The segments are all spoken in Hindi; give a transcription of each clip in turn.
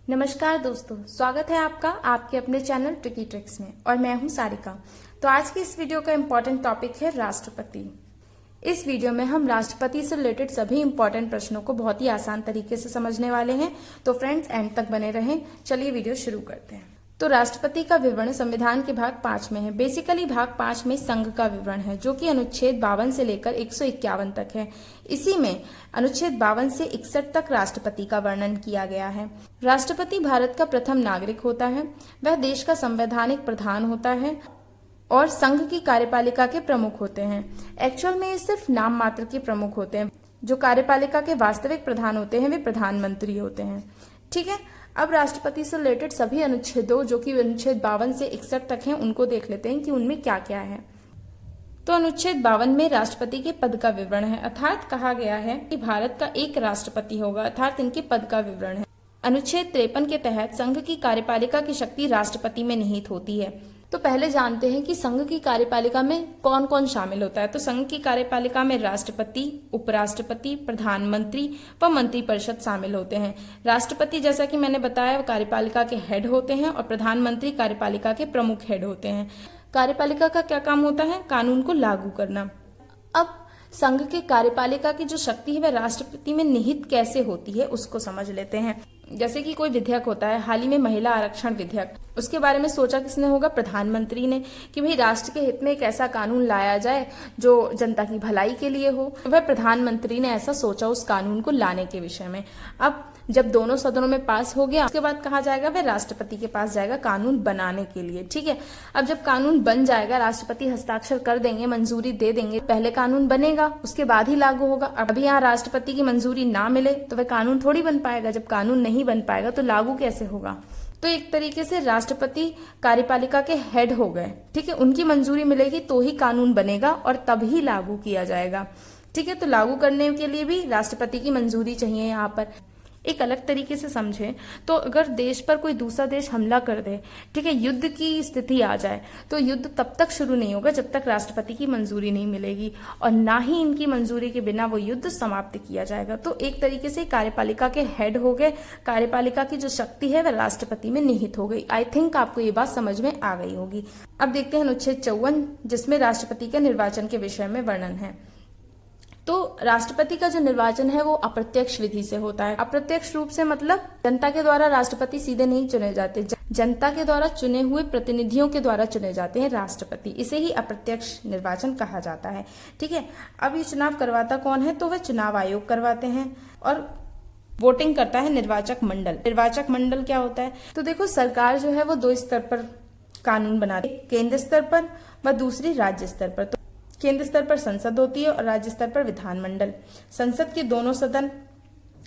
नमस्कार दोस्तों, स्वागत है आपका आपके अपने चैनल ट्रिकी ट्रिक्स में और मैं हूं सारिका। तो आज की इस वीडियो का इम्पोर्टेंट टॉपिक है राष्ट्रपति। इस वीडियो में हम राष्ट्रपति से रिलेटेड सभी इम्पोर्टेंट प्रश्नों को बहुत ही आसान तरीके से समझने वाले हैं। तो फ्रेंड्स, एंड तक बने रहें। चलिए वीडियो शुरू करते हैं। तो राष्ट्रपति का विवरण संविधान के भाग 5 में है। बेसिकली भाग 5 में संघ का विवरण है, जो कि अनुच्छेद 52 से लेकर 151 तक है। इसी में अनुच्छेद 52 से 61 तक राष्ट्रपति का वर्णन किया गया है। राष्ट्रपति भारत का प्रथम नागरिक होता है। वह देश का संवैधानिक प्रधान होता है और संघ की कार्यपालिका के प्रमुख होते हैं। एक्चुअल में ये सिर्फ नाम मात्र के प्रमुख होते हैं। जो कार्यपालिका के वास्तविक प्रधान होते हैं वे प्रधानमंत्री होते हैं। ठीक है, अब राष्ट्रपति से रिलेटेड सभी अनुच्छेदों, जो कि अनुच्छेद 52 से 61 तक हैं, उनको देख लेते हैं कि उनमें क्या क्या है। तो अनुच्छेद 52 में राष्ट्रपति के पद का विवरण है, अर्थात कहा गया है कि भारत का एक राष्ट्रपति होगा, अर्थात इनके पद का विवरण है। अनुच्छेद 53 के तहत संघ की कार्यपालिका की शक्ति राष्ट्रपति में निहित होती है। तो पहले जानते हैं कि संघ की कार्यपालिका में कौन कौन शामिल होता है। तो संघ की कार्यपालिका में राष्ट्रपति, उपराष्ट्रपति, प्रधानमंत्री व मंत्रिपरिषद शामिल होते हैं। राष्ट्रपति, जैसा कि मैंने बताया, कार्यपालिका के हेड होते हैं और प्रधानमंत्री कार्यपालिका के प्रमुख हेड होते हैं। कार्यपालिका का क्या काम होता है? कानून को लागू करना। अब संघ के कार्यपालिका की जो शक्ति है वह राष्ट्रपति में निहित कैसे होती है, उसको समझ लेते हैं। जैसे कि कोई विधेयक होता है, हाल ही में महिला आरक्षण विधेयक, उसके बारे में सोचा किसने होगा? प्रधानमंत्री ने, कि भाई राष्ट्र के हित में एक ऐसा कानून लाया जाए जो जनता की भलाई के लिए हो। वह प्रधानमंत्री ने ऐसा सोचा उस कानून को लाने के विषय में। अब जब दोनों सदनों में पास हो गया, उसके बाद कहा जाएगा वह राष्ट्रपति के पास जाएगा कानून बनाने के लिए। ठीक है, अब जब कानून बन जाएगा, राष्ट्रपति हस्ताक्षर कर देंगे, मंजूरी दे देंगे, पहले कानून बनेगा उसके बाद ही लागू होगा। अभी यहाँ राष्ट्रपति की मंजूरी ना मिले तो वह कानून थोड़ी बन पाएगा। जब कानून नहीं बन पाएगा तो लागू कैसे होगा? तो एक तरीके से राष्ट्रपति कार्यपालिका के हेड हो गए। ठीक है, उनकी मंजूरी मिलेगी तो ही कानून बनेगा और तब ही लागू किया जाएगा। ठीक है, तो लागू करने के लिए भी राष्ट्रपति की मंजूरी चाहिए। यहाँ पर एक अलग तरीके से समझे तो अगर देश पर कोई दूसरा देश हमला कर दे, ठीक है, युद्ध की स्थिति आ जाए, तो युद्ध तब तक शुरू नहीं होगा जब तक राष्ट्रपति की मंजूरी नहीं मिलेगी, और ना ही इनकी मंजूरी के बिना वो युद्ध समाप्त किया जाएगा। तो एक तरीके से कार्यपालिका के हेड हो गए। कार्यपालिका की जो शक्ति है वह राष्ट्रपति में निहित हो गई। आई थिंक आपको ये बात समझ में आ गई होगी। अब देखते हैं अनुच्छेद 54, जिसमें राष्ट्रपति के निर्वाचन के विषय में वर्णन है। तो राष्ट्रपति का जो निर्वाचन है वो अप्रत्यक्ष विधि से होता है। अप्रत्यक्ष रूप से मतलब जनता के द्वारा राष्ट्रपति सीधे नहीं चुने जाते, जनता के द्वारा चुने हुए प्रतिनिधियों के द्वारा चुने जाते हैं राष्ट्रपति। इसे ही अप्रत्यक्ष निर्वाचन कहा जाता है। ठीक है, अब ये चुनाव करवाता कौन है? तो वह चुनाव आयोग करवाते हैं और वोटिंग करता है निर्वाचक मंडल। निर्वाचक मंडल क्या होता है? तो देखो, सरकार जो है वो 2 स्तर पर कानून बनाती है, केंद्र स्तर पर व दूसरी राज्य स्तर पर। तो केंद्र स्तर पर संसद होती है और राज्य स्तर पर विधानमंडल। संसद के दोनों सदन,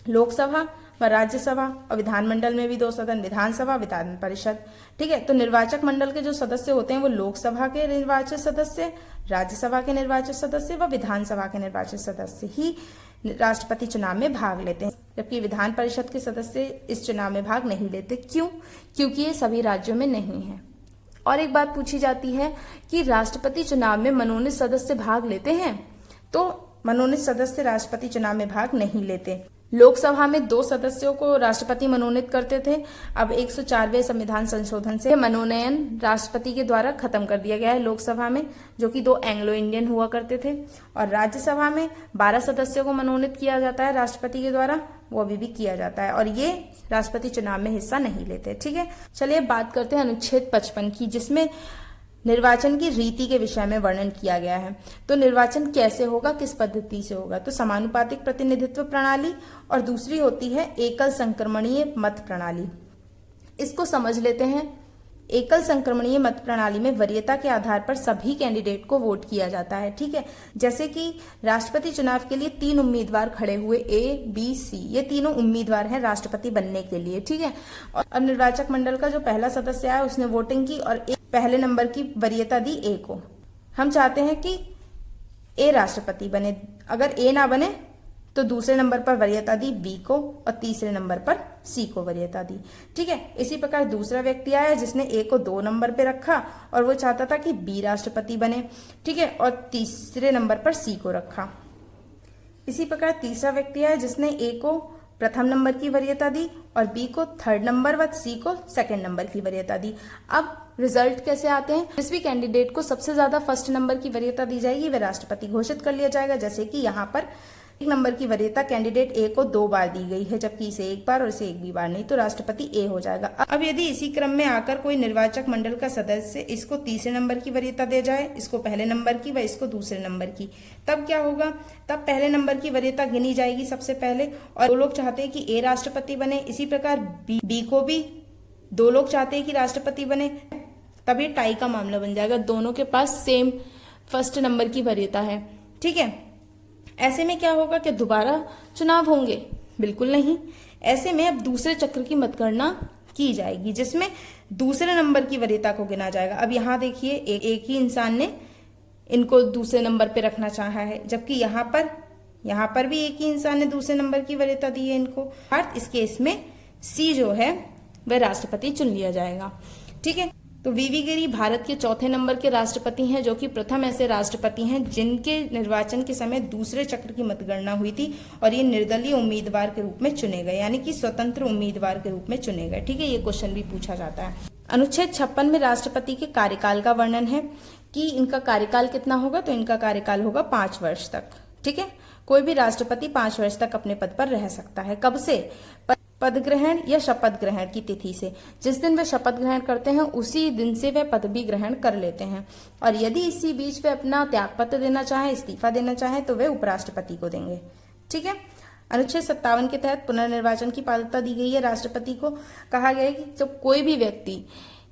लोकसभा व राज्यसभा, और विधानमंडल में भी 2 सदन, विधानसभा, विधान परिषद। ठीक है, तो निर्वाचक मंडल के जो सदस्य होते हैं वो लोकसभा के निर्वाचित सदस्य, राज्यसभा के निर्वाचित सदस्य व विधानसभा के निर्वाचित सदस्य ही राष्ट्रपति चुनाव में भाग लेते हैं, जबकि विधान परिषद के सदस्य इस चुनाव में भाग नहीं लेते। क्यों? क्योंकि ये सभी राज्यों में नहीं है। और एक बात पूछी जाती है कि राष्ट्रपति चुनाव में मनोनीत सदस्य भाग लेते हैं? तो मनोनीत सदस्य राष्ट्रपति चुनाव में भाग नहीं लेते। लोकसभा में 2 सदस्यों को राष्ट्रपति मनोनीत करते थे। अब 104वें संविधान संशोधन से मनोनयन राष्ट्रपति के द्वारा खत्म कर दिया गया है लोकसभा में, जो कि 2 एंग्लो इंडियन हुआ करते थे। और राज्यसभा में 12 सदस्यों को मनोनीत किया जाता है राष्ट्रपति के द्वारा, वो अभी भी किया जाता है, और ये राष्ट्रपति चुनाव में हिस्सा नहीं लेते। ठीक है, चलिए बात करते हैं अनुच्छेद 55 की, जिसमें निर्वाचन की रीति के विषय में वर्णन किया गया है। तो निर्वाचन कैसे होगा, किस पद्धति से होगा? तो समानुपातिक प्रतिनिधित्व प्रणाली, और दूसरी होती है एकल संक्रमणीय मत प्रणाली। इसको समझ लेते हैं। एकल संक्रमणीय मत प्रणाली में वरीयता के आधार पर सभी कैंडिडेट को वोट किया जाता है। ठीक है, जैसे कि राष्ट्रपति चुनाव के लिए 3 उम्मीदवार खड़े हुए, A, B, C, ये तीनों उम्मीदवार हैं राष्ट्रपति बनने के लिए। ठीक है, और अब निर्वाचक मंडल का जो पहला सदस्य आया उसने वोटिंग की और पहले नंबर की वरीयता दी A को। हम चाहते हैं कि A राष्ट्रपति बने। अगर A ना बने तो दूसरे नंबर पर वरीयता दी बी को और तीसरे नंबर पर सी को वरीयता दी। ठीक है, इसी प्रकार दूसरा व्यक्ति आया जिसने ए को 2 नंबर पे रखा और वो चाहता था कि बी राष्ट्रपति बने। ठीक है, और तीसरे नंबर पर सी को रखा। इसी प्रकार तीसरा व्यक्ति आया जिसने ए को प्रथम नंबर की वरीयता दी और बी को थर्ड नंबर व सी को सेकंड नंबर की वरीयता दी। अब रिजल्ट कैसे आते हैं? जिस भी कैंडिडेट को सबसे ज्यादा फर्स्ट नंबर की वरीयता दी जाएगी वह राष्ट्रपति घोषित कर लिया जाएगा। जैसे कि यहाँ पर एक नंबर की वरीयता कैंडिडेट ए को 2 बार दी गई है, जबकि इसे 1 बार और इसे 1 भी बार नहीं, तो राष्ट्रपति ए हो जाएगा। अब यदि इसी क्रम में आकर कोई निर्वाचक मंडल का सदस्य इसको तीसरे नंबर की वरीयता दे जाए, इसको पहले नंबर की व इसको दूसरे नंबर की, तब क्या होगा? तब पहले नंबर की वरीयता गिनी जाएगी सबसे पहले, और 2 लोग चाहते हैं कि ए राष्ट्रपति बने, इसी प्रकार बी को भी 2 लोग चाहते हैं कि राष्ट्रपति बने, तब ये टाई का मामला बन जाएगा। दोनों के पास सेम फर्स्ट नंबर की वरीयता है। ठीक है, ऐसे में क्या होगा कि दोबारा चुनाव होंगे? बिल्कुल नहीं। ऐसे में अब दूसरे चक्र की मतगणना की जाएगी, जिसमें दूसरे नंबर की वरीयता को गिना जाएगा। अब यहाँ देखिए, एक ही इंसान ने इनको दूसरे नंबर पे रखना चाहा है, जबकि यहाँ पर भी एक ही इंसान ने दूसरे नंबर की वरीयता दी है इनको। अर्थात इस केस में सी जो है वह राष्ट्रपति चुन लिया जाएगा। ठीक है, तो वीवी गिरी भारत के चौथे नंबर के राष्ट्रपति हैं, जो कि प्रथम ऐसे राष्ट्रपति हैं जिनके निर्वाचन के समय दूसरे चक्र की मतगणना हुई थी और ये निर्दलीय उम्मीदवार के रूप में चुने गए, यानी कि स्वतंत्र उम्मीदवार के रूप में चुने गए। ठीक है, ये क्वेश्चन भी पूछा जाता है। अनुच्छेद 56 में राष्ट्रपति के कार्यकाल का वर्णन है कि इनका कार्यकाल कितना होगा, तो इनका कार्यकाल होगा 5 वर्ष तक। ठीक है, कोई भी राष्ट्रपति 5 वर्ष तक अपने पद पर रह सकता है। कब से? पद ग्रहण या शपथ ग्रहण की तिथि से। जिस दिन वे शपथ ग्रहण करते हैं उसी दिन से वे पद भी ग्रहण कर लेते हैं, और यदि इसी बीच वे अपना त्यागपत्र देना चाहें, इस्तीफा देना चाहें, तो वे उपराष्ट्रपति को देंगे। ठीक है, अनुच्छेद 57 के तहत पुनर्निर्वाचन की पात्रता दी गई है राष्ट्रपति को। कहा गया है कि जब कोई भी व्यक्ति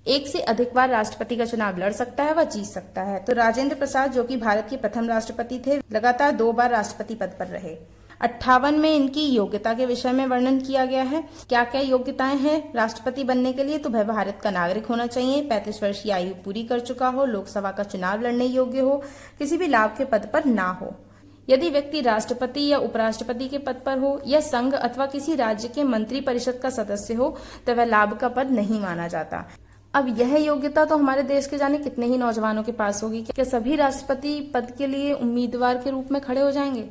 1 से अधिक बार राष्ट्रपति का चुनाव लड़ सकता है व जीत सकता है। तो राजेंद्र प्रसाद, जो कि भारत के प्रथम राष्ट्रपति थे, लगातार 2 बार राष्ट्रपति पद पर रहे। 58 में इनकी योग्यता के विषय में वर्णन किया गया है। क्या क्या योग्यताएं हैं राष्ट्रपति बनने के लिए? तो वह भारत का नागरिक होना चाहिए, 35 वर्ष की आयु पूरी कर चुका हो, लोकसभा का चुनाव लड़ने योग्य हो, किसी भी लाभ के पद पर ना हो। यदि व्यक्ति राष्ट्रपति या उपराष्ट्रपति के पद पर हो या संघ अथवा किसी राज्य के मंत्री परिषद का सदस्य हो तो वह लाभ का पद नहीं माना जाता। अब यह योग्यता तो हमारे देश के जाने कितने ही नौजवानों के पास होगी। क्या सभी राष्ट्रपति पद के लिए उम्मीदवार के रूप में खड़े हो जाएंगे?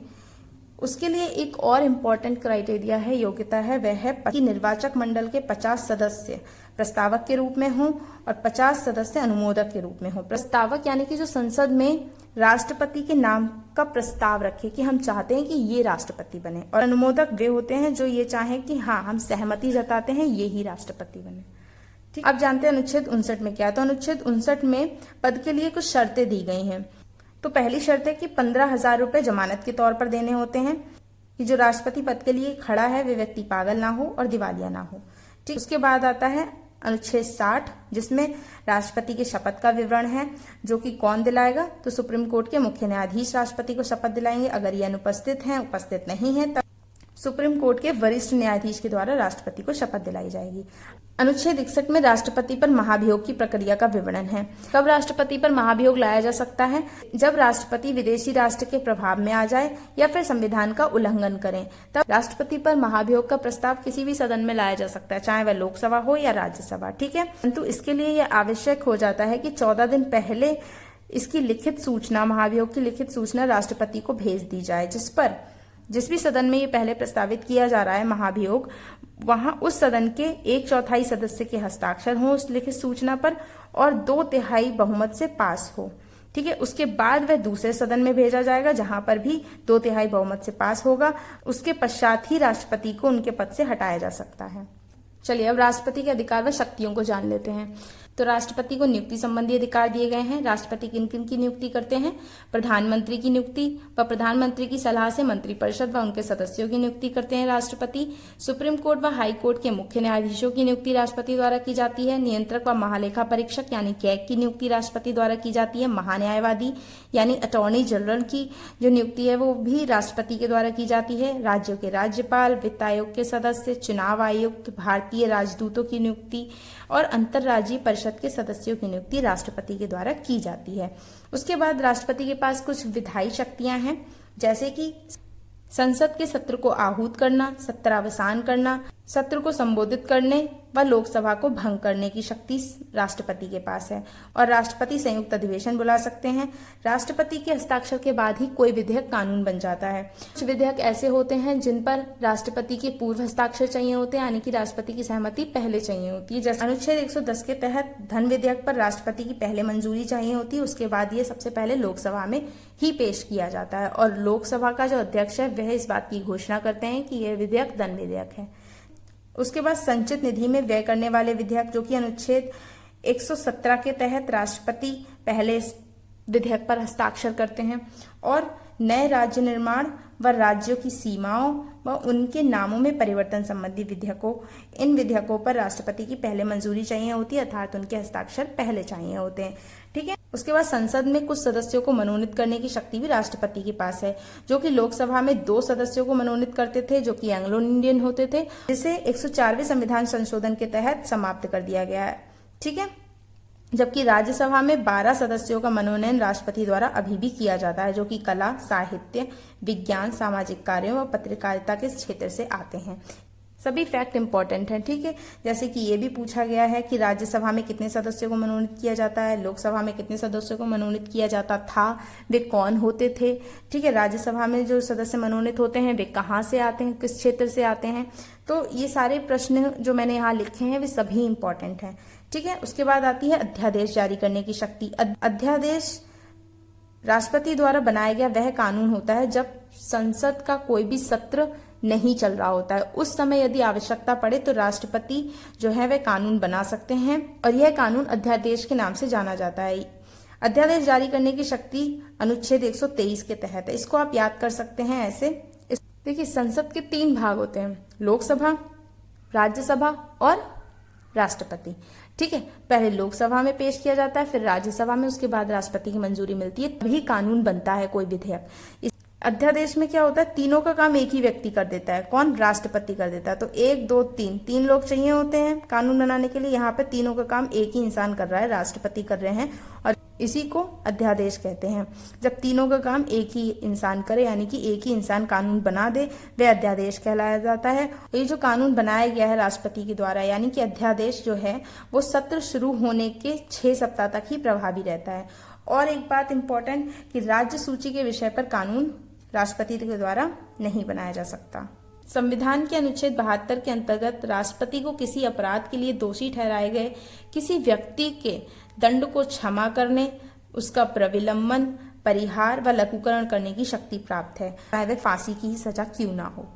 उसके लिए एक और इम्पोर्टेंट क्राइटेरिया है, योग्यता है, वह है कि निर्वाचक मंडल के 50 सदस्य प्रस्तावक के रूप में हों और 50 सदस्य अनुमोदक के रूप में हों। प्रस्तावक यानी कि जो संसद में राष्ट्रपति के नाम का प्रस्ताव रखे कि हम चाहते हैं कि ये राष्ट्रपति बने, और अनुमोदक वे होते हैं जो ये चाहें कि हाँ, हम सहमति जताते हैं ये ही राष्ट्रपति बने। ठीक, अब जानते हैं अनुच्छेद 59 में क्या है। तो अनुच्छेद 59 में पद के लिए कुछ शर्तें दी गई हैं। तो पहली शर्त है कि 15,000 रुपए जमानत के तौर पर देने होते हैं कि जो राष्ट्रपति पद के लिए खड़ा है वे व्यक्ति पागल ना हो और दिवालिया ना हो। ठीक, उसके बाद आता है अनुच्छेद 60, जिसमें राष्ट्रपति के शपथ का विवरण है, जो कि कौन दिलाएगा? तो सुप्रीम कोर्ट के मुख्य न्यायाधीश राष्ट्रपति को शपथ दिलाएंगे। अगर ये अनुपस्थित हैं, उपस्थित नहीं है, तब सुप्रीम कोर्ट के वरिष्ठ न्यायाधीश के द्वारा राष्ट्रपति को शपथ दिलाई जाएगी। अनुच्छेद 61 में राष्ट्रपति पर महाभियोग की प्रक्रिया का विवरण है। कब राष्ट्रपति पर महाभियोग लाया जा सकता है? जब राष्ट्रपति विदेशी राष्ट्र के प्रभाव में आ जाए या फिर संविधान का उल्लंघन करें, तब राष्ट्रपति पर महाभियोग का प्रस्ताव किसी भी सदन में लाया जा सकता है, चाहे वह लोकसभा हो या राज्यसभा। ठीक है, परंतु इसके लिए यह आवश्यक हो जाता है कि 14 दिन पहले इसकी लिखित सूचना, महाभियोग की लिखित सूचना राष्ट्रपति को भेज दी जाए, जिस भी सदन में ये पहले प्रस्तावित किया जा रहा है महाभियोग, वहां उस सदन के 1/4 सदस्य के हस्ताक्षर हों उस लिखित सूचना पर और 2/3 बहुमत से पास हो। ठीक है, उसके बाद वह दूसरे सदन में भेजा जाएगा जहां पर भी 2/3 बहुमत से पास होगा। उसके पश्चात ही राष्ट्रपति को उनके पद से हटाया जा सकता है। चलिए अब राष्ट्रपति के अधिकार व शक्तियों को जान लेते हैं। तो राष्ट्रपति को नियुक्ति संबंधी अधिकार दिए गए हैं। राष्ट्रपति किन किन की नियुक्ति करते हैं? प्रधानमंत्री की नियुक्ति व प्रधानमंत्री की सलाह से मंत्रिपरिषद व उनके सदस्यों की नियुक्ति करते हैं राष्ट्रपति। सुप्रीम कोर्ट व हाई कोर्ट के मुख्य न्यायाधीशों की नियुक्ति राष्ट्रपति द्वारा की जाती है। नियंत्रक व महालेखा परीक्षक यानी कैग की नियुक्ति राष्ट्रपति द्वारा की जाती है। महान्यायवादी यानी अटॉर्नी जनरल की जो नियुक्ति है वो भी राष्ट्रपति के द्वारा की जाती है। राज्यों के राज्यपाल, वित्त आयोग के सदस्य, चुनाव आयुक्त, भारतीय राजदूतों की नियुक्ति और अंतर्राज्यीय परिषद के सदस्यों की नियुक्ति राष्ट्रपति के द्वारा की जाती है। उसके बाद राष्ट्रपति के पास कुछ विधायी शक्तियां हैं, जैसे कि संसद के सत्र को आहूत करना, सत्रावसान करना, सत्र को संबोधित करने व लोकसभा को भंग करने की शक्ति राष्ट्रपति के पास है और राष्ट्रपति संयुक्त अधिवेशन बुला सकते हैं। राष्ट्रपति के हस्ताक्षर के बाद ही कोई विधेयक कानून बन जाता है। कुछ विधेयक ऐसे होते हैं जिन पर राष्ट्रपति के पूर्व हस्ताक्षर चाहिए होते हैं, यानी कि राष्ट्रपति की सहमति पहले चाहिए होती है। जैसे अनुच्छेद 110 के तहत धन विधेयक पर राष्ट्रपति की पहले मंजूरी चाहिए होती है, उसके बाद ये सबसे पहले लोकसभा में ही पेश किया जाता है और लोकसभा का जो अध्यक्ष है वह इस बात की घोषणा करते हैं कि यह विधेयक धन विधेयक है। उसके बाद संचित निधि में व्यय करने वाले विधेयक, जो कि अनुच्छेद 117 के तहत राष्ट्रपति पहले इस विधेयक पर हस्ताक्षर करते हैं और नए राज्य निर्माण व राज्यों की सीमाओं व उनके नामों में परिवर्तन संबंधी इन विधेयकों पर राष्ट्रपति की पहले मंजूरी चाहिए होती है, अर्थात उनके हस्ताक्षर पहले चाहिए होते हैं। ठीक है। उसके बाद संसद में कुछ सदस्यों को मनोनीत करने की शक्ति भी राष्ट्रपति के पास है, जो कि लोकसभा में 2 सदस्यों को मनोनीत करते थे, जो कि एंग्लो इंडियन होते थे, जिसे 104वें संविधान संशोधन के तहत समाप्त कर दिया गया है। ठीक है। जबकि राज्यसभा में 12 सदस्यों का मनोनयन राष्ट्रपति द्वारा अभी भी किया जाता है, जो कि कला, साहित्य, विज्ञान, सामाजिक कार्यों व पत्रकारिता के क्षेत्र से आते हैं। सभी फैक्ट इंपॉर्टेंट हैं। ठीक है। जैसे कि ये भी पूछा गया है कि राज्यसभा में कितने सदस्यों को मनोनीत किया जाता है, लोकसभा में कितने सदस्यों को मनोनीत किया जाता था, वे कौन होते थे। ठीक है। राज्यसभा में जो सदस्य मनोनीत होते हैं वे कहाँ से आते हैं, किस क्षेत्र से आते हैं। तो ये सारे प्रश्न जो मैंने यहाँ लिखे हैं वे सभी इंपॉर्टेंट हैं। ठीक है। उसके बाद आती है अध्यादेश जारी करने की शक्ति। अध्यादेश राष्ट्रपति द्वारा बनाया गया वह कानून होता है जब संसद का कोई भी सत्र नहीं चल रहा होता है। उस समय यदि आवश्यकता पड़े तो राष्ट्रपति जो है वह कानून बना सकते हैं और यह कानून अध्यादेश के नाम से जाना जाता है। अध्यादेश जारी करने की शक्ति अनुच्छेद 123 के तहत है। इसको आप याद कर सकते हैं ऐसे। देखिए, संसद के 3 भाग होते हैं, लोकसभा, राज्यसभा और राष्ट्रपति। ठीक है। पहले लोकसभा में पेश किया जाता है, फिर राज्यसभा में, उसके बाद राष्ट्रपति की मंजूरी मिलती है, तभी कानून बनता है कोई विधेयक। इस अध्यादेश में क्या होता है, तीनों का काम एक ही व्यक्ति कर देता है। कौन? राष्ट्रपति कर देता है। तो 1, 2, 3 लोग चाहिए होते हैं कानून बनाने के लिए। यहाँ पे तीनों का काम एक ही इंसान कर रहा है, राष्ट्रपति कर रहे हैं और इसी को अध्यादेश कहते हैं। जब तीनों का काम एक ही इंसान करे, यानी कि एक ही इंसान कानून बना दे, वह अध्यादेश कहलाया जाता है। ये जो कानून बनाया गया है राष्ट्रपति के द्वारा, यानी कि अध्यादेश जो है वो सत्र शुरू होने के 6 सप्ताह तक ही प्रभावी रहता है। और एक बात इंपॉर्टेंट कि राज्य सूची के विषय पर कानून राष्ट्रपति के द्वारा नहीं बनाया जा सकता। संविधान के अनुच्छेद 72 के अंतर्गत राष्ट्रपति को किसी अपराध के लिए दोषी ठहराए गए किसी व्यक्ति के दंड को क्षमा करने, उसका प्रविलंबन, परिहार व लघुकरण करने की शक्ति प्राप्त है, चाहे वह फांसी की ही सजा क्यों ना हो।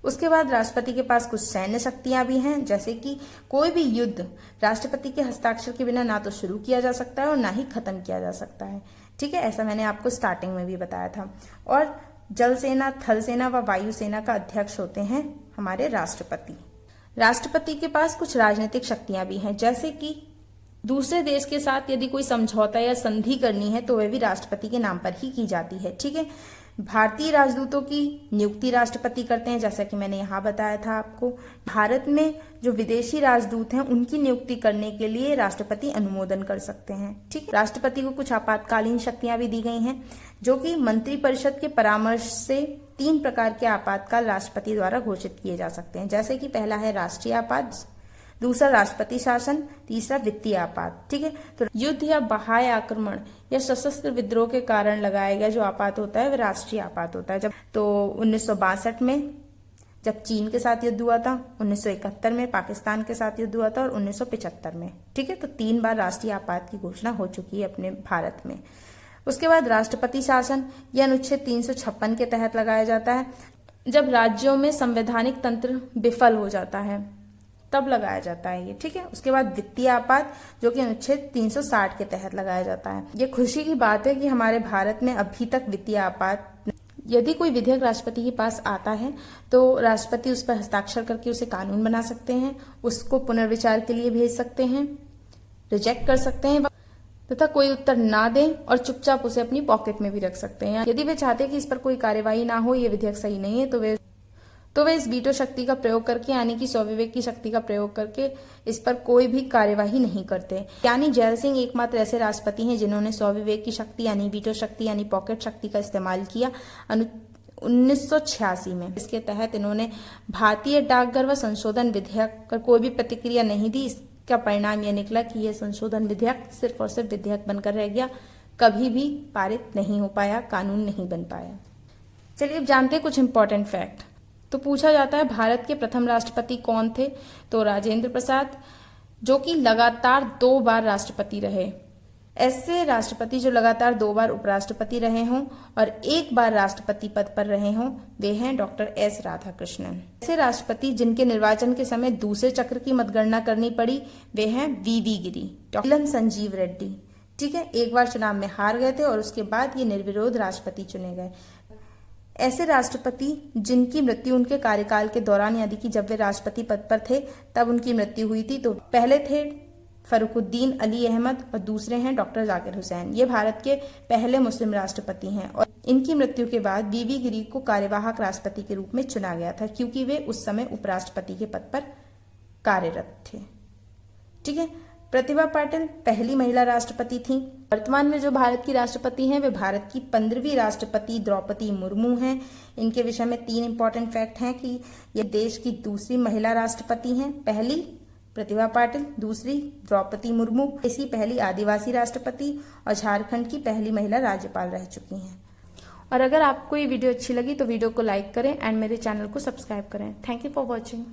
उसके बाद राष्ट्रपति के पास कुछ सैन्य शक्तियां भी हैं, जैसे कि कोई भी युद्ध राष्ट्रपति के हस्ताक्षर के बिना ना तो शुरू किया जा सकता है और ना ही खत्म किया जा सकता है। ठीक है। ऐसा मैंने आपको स्टार्टिंग में भी बताया था। और जल सेना, थल सेना व वायु सेना का अध्यक्ष होते हैं हमारे राष्ट्रपति। राष्ट्रपति के पास कुछ राजनीतिक शक्तियां भी हैं, जैसे कि दूसरे देश के साथ यदि कोई समझौता या संधि करनी है तो वह भी राष्ट्रपति के नाम पर ही की जाती है। ठीक है। भारतीय राजदूतों की नियुक्ति राष्ट्रपति करते हैं, जैसा कि मैंने यहाँ बताया था आपको। भारत में जो विदेशी राजदूत हैं उनकी नियुक्ति करने के लिए राष्ट्रपति अनुमोदन कर सकते हैं। ठीक है। राष्ट्रपति को कुछ आपातकालीन शक्तियां भी दी गई हैं, जो कि मंत्रिपरिषद के परामर्श से 3 प्रकार के आपातकाल राष्ट्रपति द्वारा घोषित किए जा सकते हैं, जैसे कि पहला है राष्ट्रीय आपात, दूसरा राष्ट्रपति शासन, तीसरा वित्तीय आपात। ठीक है। तो युद्ध या बाह्य आक्रमण या सशस्त्र विद्रोह के कारण लगाया गया जो आपात होता है वह राष्ट्रीय आपात होता है। जब तो 1962 में जब चीन के साथ युद्ध हुआ था, 1971 में पाकिस्तान के साथ युद्ध हुआ था और 1975 में। ठीक है। तो 3 बार राष्ट्रीय आपात की घोषणा हो चुकी है अपने भारत में। उसके बाद राष्ट्रपति शासन, यह अनुच्छेद 356 के तहत लगाया जाता है। जब राज्यों में संवैधानिक तंत्र विफल हो जाता है तब लगाया जाता है ये। ठीक है। उसके बाद वित्तीय आपात, जो कि अनुच्छेद 360 के तहत लगाया जाता है। ये खुशी की बात है कि हमारे भारत में अभी तक वित्तीय आपात, यदि कोई विधेयक राष्ट्रपति के पास आता है तो राष्ट्रपति उस पर हस्ताक्षर करके उसे कानून बना सकते हैं, उसको पुनर्विचार के लिए भेज सकते हैं, रिजेक्ट कर सकते हैं तथा कोई उत्तर ना दें और चुपचाप उसे अपनी पॉकेट में भी रख सकते हैं। यदि वे चाहते हैं कि इस पर कोई कार्यवाही ना हो, ये विधेयक सही नहीं है, तो वे इस वीटो शक्ति का प्रयोग करके, यानी कि स्वविवेक की शक्ति का प्रयोग करके इस पर कोई भी कार्यवाही नहीं करते। यानी जैल सिंह एकमात्र ऐसे राष्ट्रपति हैं जिन्होंने स्वविवेक की शक्ति यानी वीटो शक्ति यानी पॉकेट शक्ति का इस्तेमाल किया। 1986 में। इसके तहत इन्होंने भारतीय डाकघर व संशोधन विधेयक पर कोई भी प्रतिक्रिया नहीं दी। इसका परिणाम यह निकला कि यह संशोधन विधेयक सिर्फ और सिर्फ विधेयक बनकर रह गया, कभी भी पारित नहीं हो पाया, कानून नहीं बन पाया। चलिए अब जानते हैं कुछ इंपॉर्टेंट फैक्ट। तो पूछा जाता है भारत के प्रथम राष्ट्रपति कौन थे, तो राजेंद्र प्रसाद, जो कि लगातार 2 बार राष्ट्रपति रहे। ऐसे राष्ट्रपति जो लगातार 2 बार उपराष्ट्रपति रहे हों और 1 बार राष्ट्रपति पद पर रहे हों, वे हैं डॉक्टर एस राधाकृष्णन। ऐसे राष्ट्रपति जिनके निर्वाचन के समय दूसरे चक्र की मतगणना करनी पड़ी, वे हैं वीवी गिरी, डॉक्टर संजीव रेड्डी। ठीक है, 1 बार चुनाव में हार गए थे और उसके बाद ये निर्विरोध राष्ट्रपति चुने गए। ऐसे राष्ट्रपति जिनकी मृत्यु उनके कार्यकाल के दौरान, यानी कि जब वे राष्ट्रपति पद पर थे तब उनकी मृत्यु हुई थी, तो पहले थे फरुखुद्दीन अली अहमद और दूसरे हैं डॉक्टर जाकिर हुसैन। ये भारत के पहले मुस्लिम राष्ट्रपति हैं और इनकी मृत्यु के बाद वीवी गिरी को कार्यवाहक राष्ट्रपति के रूप में चुना गया था, क्योंकि वे उस समय उपराष्ट्रपति के पद पर कार्यरत थे। ठीक है, प्रतिभा पाटिल पहली महिला राष्ट्रपति थी। वर्तमान में जो भारत की राष्ट्रपति हैं वे भारत की 15वीं राष्ट्रपति द्रौपदी मुर्मू हैं। इनके विषय में 3 इंपॉर्टेंट फैक्ट हैं कि ये देश की दूसरी महिला राष्ट्रपति हैं। पहली प्रतिभा पाटिल, दूसरी द्रौपदी मुर्मू, इसी पहली आदिवासी राष्ट्रपति और झारखंड की पहली महिला राज्यपाल रह चुकी हैं। और अगर आपको ये वीडियो अच्छी लगी तो वीडियो को लाइक करें एंड मेरे चैनल को सब्सक्राइब करें। Thank you for watching.